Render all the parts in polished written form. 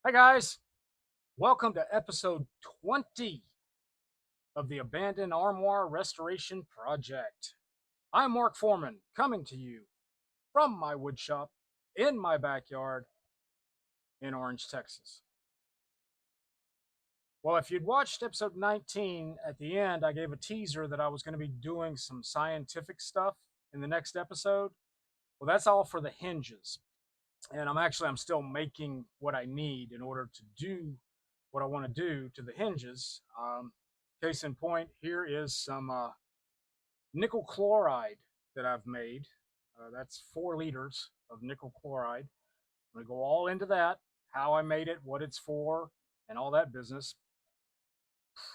Hi, guys. Welcome to episode 20 of the Abandoned Armoire Restoration Project. I'm Mark Foreman, coming to you from my woodshop in my backyard in Orange, Texas. Well, if you'd watched episode 19, at the end, I gave a teaser that I was going to be doing some scientific stuff in the next episode. Well, that's all for the hinges. And I'm still making what I need in order to do what I want to do to the hinges. Case in point, here is some nickel chloride that I've made. That's 4 liters of nickel chloride. I'm going to go all into that, how I made it, what it's for, and all that business.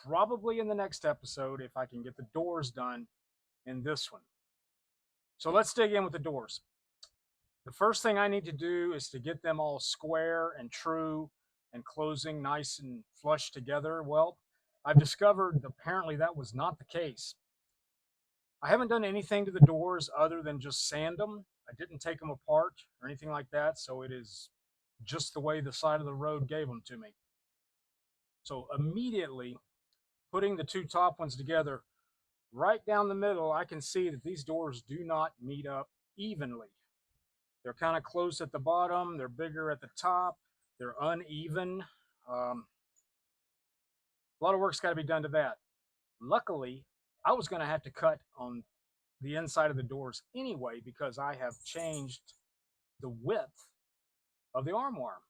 Probably in the next episode if I can get the doors done in this one. So let's dig in with the doors. The first thing I need to do is to get them all square and true and closing nice and flush together. Well, I've discovered apparently that was not the case. I haven't done anything to the doors other than just sand them. I didn't take them apart or anything like that, so it is just the way the side of the road gave them to me. So immediately putting the two top ones together, right down the middle, I can see that these doors do not meet up evenly. They're kind of close at the bottom, they're bigger at the top, they're uneven. A lot of work's got to be done to that. Luckily, I was going to have to cut on the inside of the doors anyway because I have changed the width of the armoire.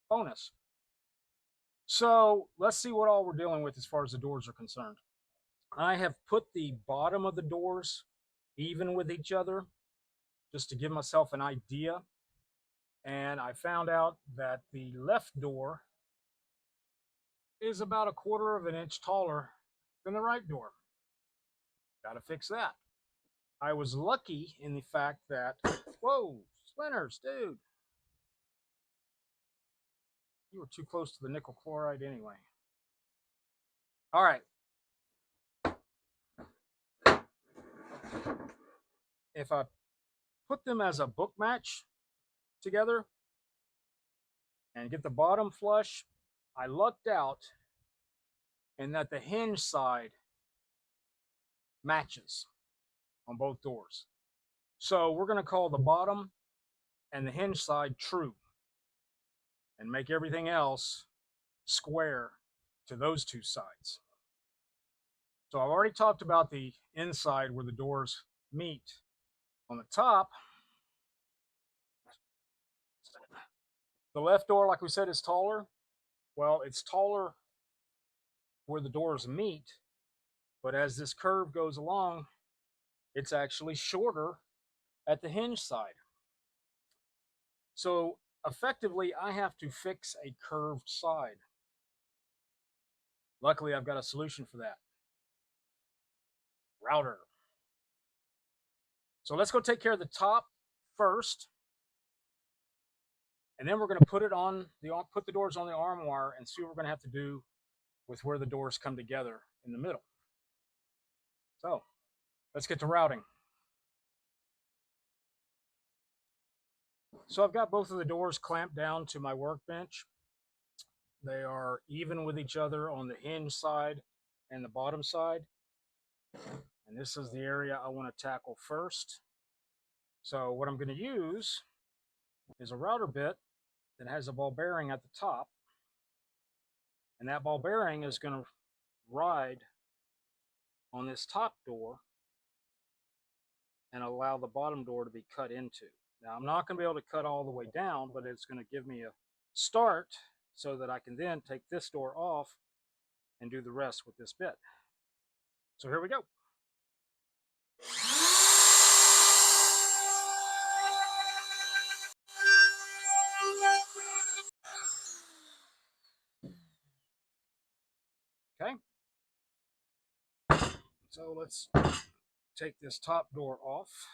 Bonus. So let's see what all we're dealing with as far as the doors are concerned. I have put the bottom of the doors even with each other just to give myself an idea. And I found out that the left door is about 1/4 of an inch taller than the right door. Got to fix that. I was lucky in the fact that, whoa, splinters, dude. You were too close to the nickel chloride anyway. All right. If I put them as a book match together and get the bottom flush, I lucked out in that the hinge side matches on both doors. So we're going to call the bottom and the hinge side true and make everything else square to those two sides. So I've already talked about the inside where the doors meet. On the top, the left door, like we said, is taller. Well, it's taller where the doors meet, but as this curve goes along, it's actually shorter at the hinge side. So effectively, I have to fix a curved side. Luckily, I've got a solution for that. Router. So let's go take care of the top first, and then we're going to put the doors on the armoire and see what we're going to have to do with where the doors come together in the middle. So let's get to routing. So I've got both of the doors clamped down to my workbench. They are even with each other on the hinge side and the bottom side. And this is the area I want to tackle first. So what I'm going to use is a router bit that has a ball bearing at the top. And that ball bearing is going to ride on this top door and allow the bottom door to be cut into. Now, I'm not going to be able to cut all the way down, but it's going to give me a start so that I can then take this door off and do the rest with this bit. So here we go. Okay. So let's take this top door off.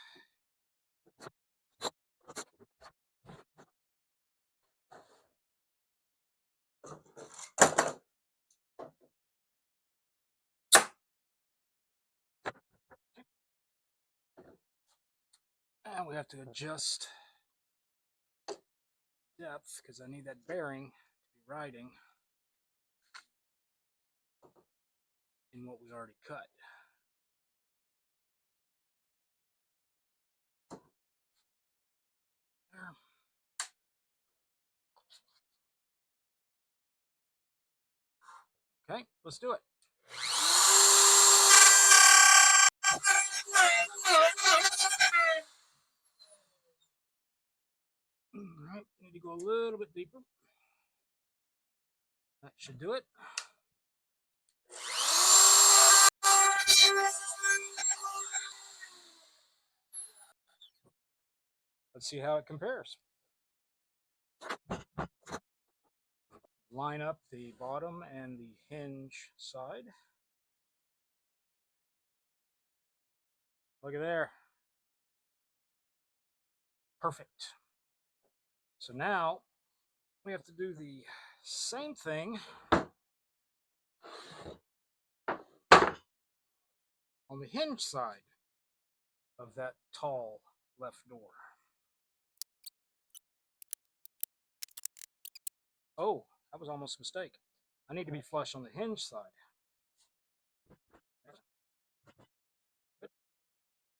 And we have to adjust depth because I need that bearing to be riding in what we already cut. There. Okay, let's do it. All right, need to go a little bit deeper. That should do it. Let's see how it compares. Line up the bottom and the hinge side. Look at there. Perfect. So now we have to do the same thing on the hinge side of that tall left door. Oh, that was almost a mistake. I need to be flush on the hinge side.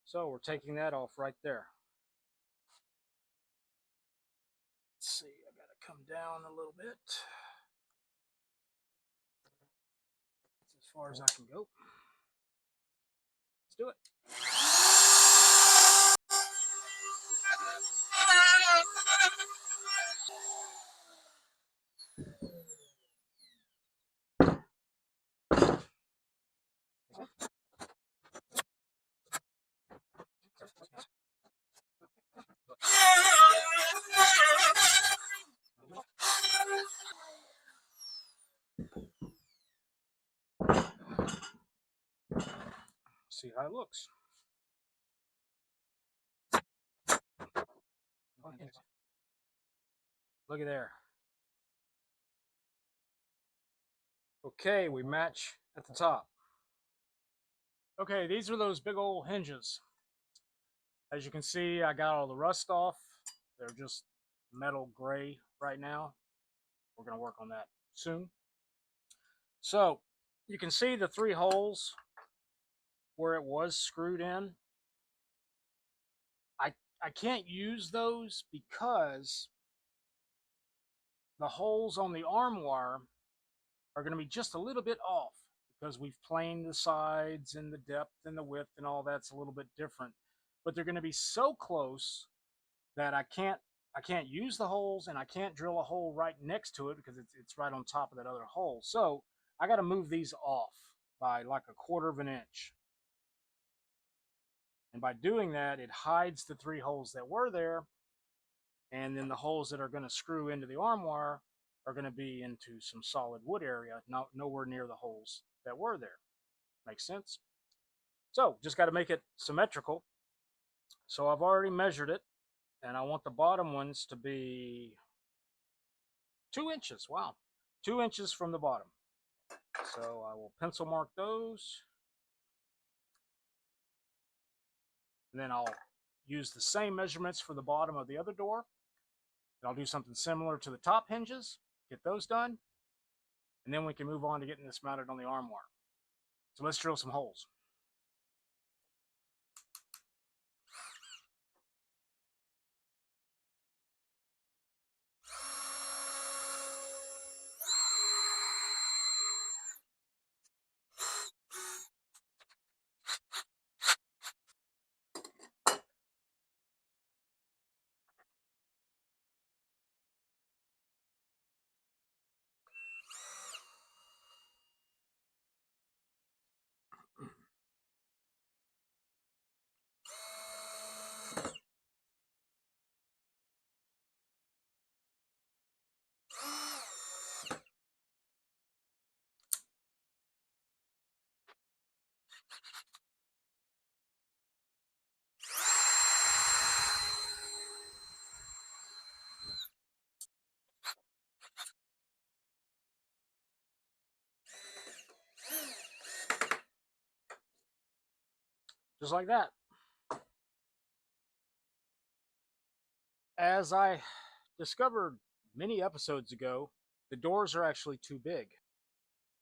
So we're taking that off right there. Let's see, I gotta come down a little bit. That's as far as I can go. Let's do it. See how it looks. Look at there. Okay, we match at the top. Okay, these are those big old hinges. As you can see, I got all the rust off. They're just metal gray right now. We're going to work on that soon. So you can see the 3 holes where it was screwed in. I can't use those because the holes on the armoire are going to be just a little bit off because we've planed the sides and the depth and the width and all that's a little bit different. But they're going to be so close that I can't use the holes, and I can't drill a hole right next to it because it's right on top of that other hole. So I got to move these off by like a 1/4 of an inch. And by doing that, it hides the 3 holes that were there. And then the holes that are going to screw into the armoire are going to be into some solid wood area, nowhere near the holes that were there. Makes sense? So just got to make it symmetrical. So I've already measured it, and I want the bottom ones to be 2 inches. Wow. 2 inches from the bottom. So I will pencil mark those. And then I'll use the same measurements for the bottom of the other door. And I'll do something similar to the top hinges, get those done. And then we can move on to getting this mounted on the armoire. So let's drill some holes. Just like that. As I discovered many episodes ago, the doors are actually too big.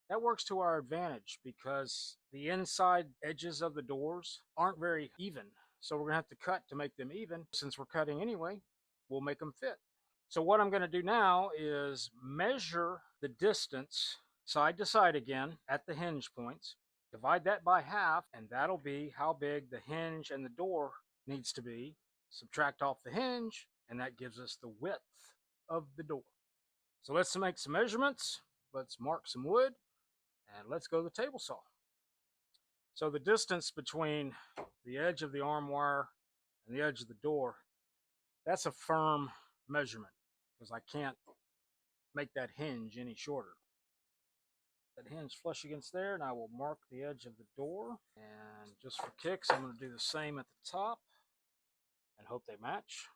That works to our advantage because the inside edges of the doors aren't very even. So we're going to have to cut to make them even. Since we're cutting anyway, we'll make them fit. So what I'm going to do now is measure the distance side to side again at the hinge points. Divide that by half, and that'll be how big the hinge and the door needs to be. Subtract off the hinge, and that gives us the width of the door. So let's make some measurements. Let's mark some wood, and let's go to the table saw. So the distance between the edge of the armoire and the edge of the door, that's a firm measurement because I can't make that hinge any shorter. That hinge flush against there, and I will mark the edge of the door. And just for kicks, I'm going to do the same at the top and hope they match.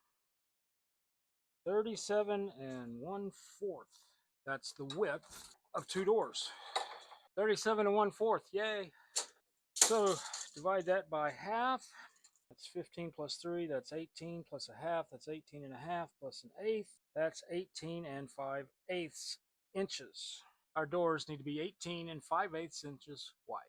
37 1/4. That's the width of two doors. 37 1/4, yay. So divide that by half. That's 15 plus 3, that's 18 plus a half, that's 18 and a half plus an eighth. That's 18 5/8 inches. Our doors need to be 18 5/8 inches wide.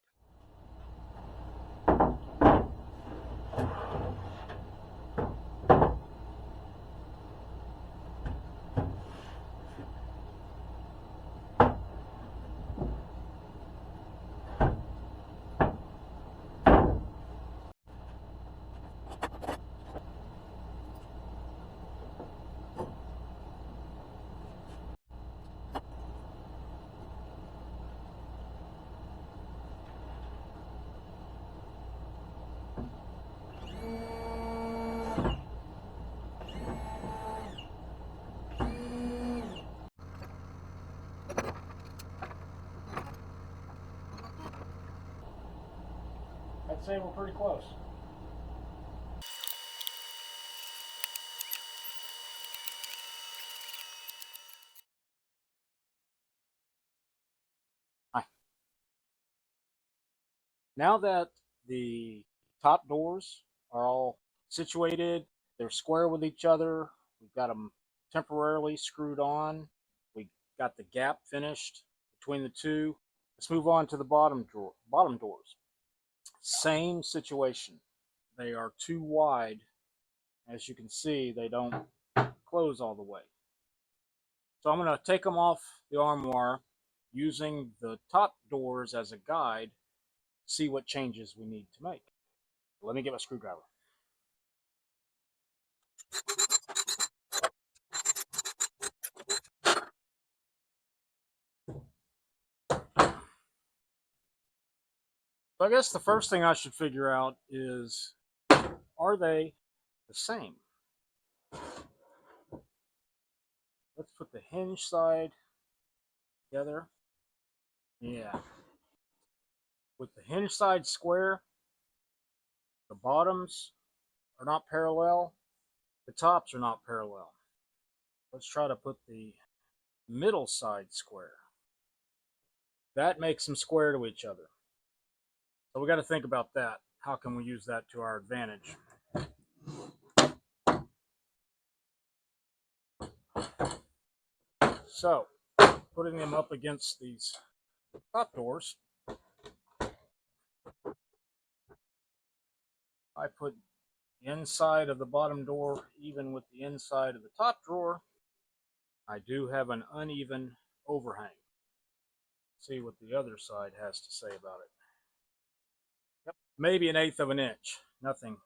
I'd say we're pretty close. Hi. Now that the top doors are all situated, they're square with each other, we've got them temporarily screwed on, we got the gap finished between the two. Let's move on to the bottom doors. Same situation. They are too wide. As you can see, they don't close all the way. So I'm going to take them off the armoire using the top doors as a guide, see what changes we need to make. Let me get my screwdriver. So I guess the first thing I should figure out is, are they the same? Let's put the hinge side together. Yeah. With the hinge side square, the bottoms are not parallel, the tops are not parallel. Let's try to put the middle side square. That makes them square to each other. So we got to think about that. How can we use that to our advantage? So, putting them up against these top doors, I put the inside of the bottom door even with the inside of the top drawer. I do have an uneven overhang. See what the other side has to say about it. Yep, maybe 1/8 of an inch. Nothing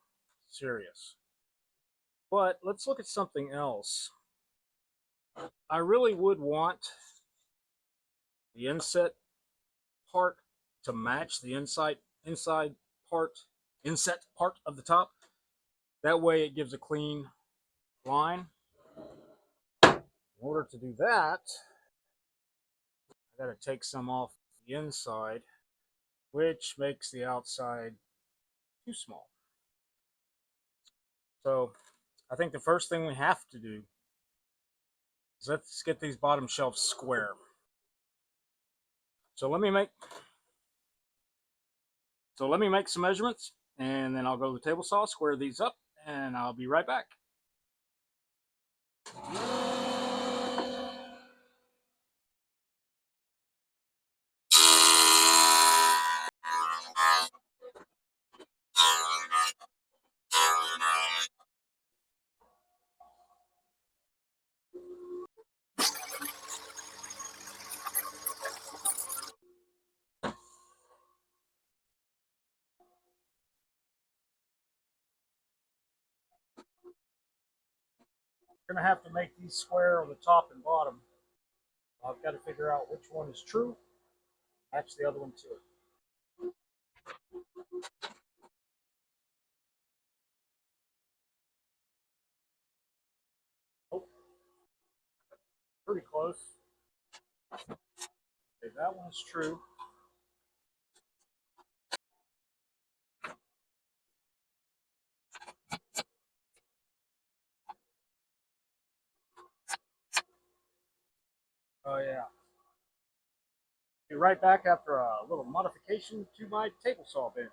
serious. But let's look at something else. I really would want the inset part to match the inset part of the top. That way it gives a clean line. In order to do that, I got to take some off the inside, which makes the outside too small. So I think the first thing we have to do is let's get these bottom shelves square. So let me make some measurements, and then I'll go to the table saw, square these up, and I'll be right back. We're going to have to make these square on the top and bottom. I've got to figure out which one is true. Match the other one to it. Oh, pretty close. Okay, that one's true. Oh, yeah. Be right back after a little modification to my table saw bench.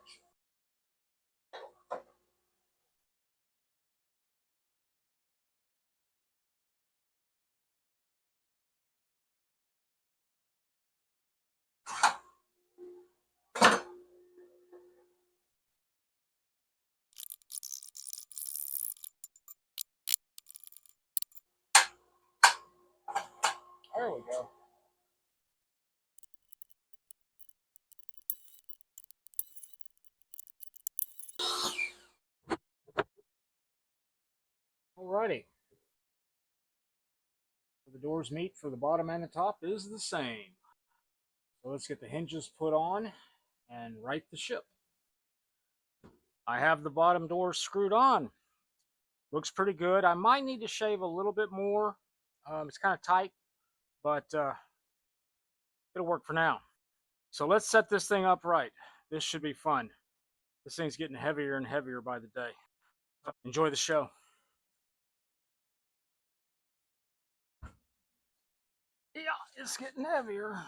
There we go. Alrighty. The doors meet for the bottom and the top is the same. So let's get the hinges put on and right the ship. I have the bottom doors screwed on. Looks pretty good. I might need to shave a little bit more. It's kind of tight, but it'll work for now. So let's set this thing up right. This should be fun. This thing's getting heavier and heavier by the day. Enjoy the show. Yeah, it's getting heavier.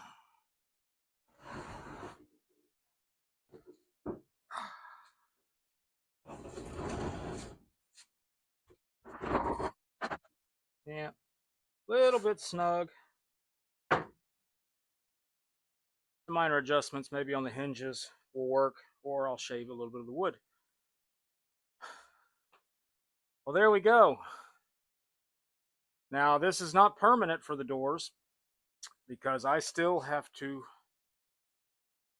Yeah, a little bit snug. Minor adjustments maybe on the hinges will work, or I'll shave a little bit of the wood. Well, there we go. Now, this is not permanent for the doors because I still have to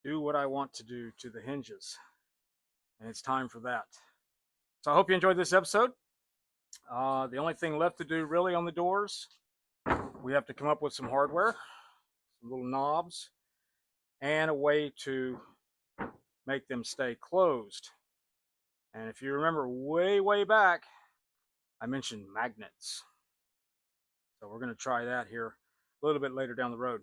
do what I want to do to the hinges, and it's time for that. So I hope you enjoyed this episode. The only thing left to do really on the doors, we have to come up with some hardware, some little knobs, and a way to make them stay closed. And if you remember way back, I mentioned magnets. So we're going to try that here a little bit later down the road.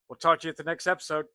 We'll talk to you at the next episode.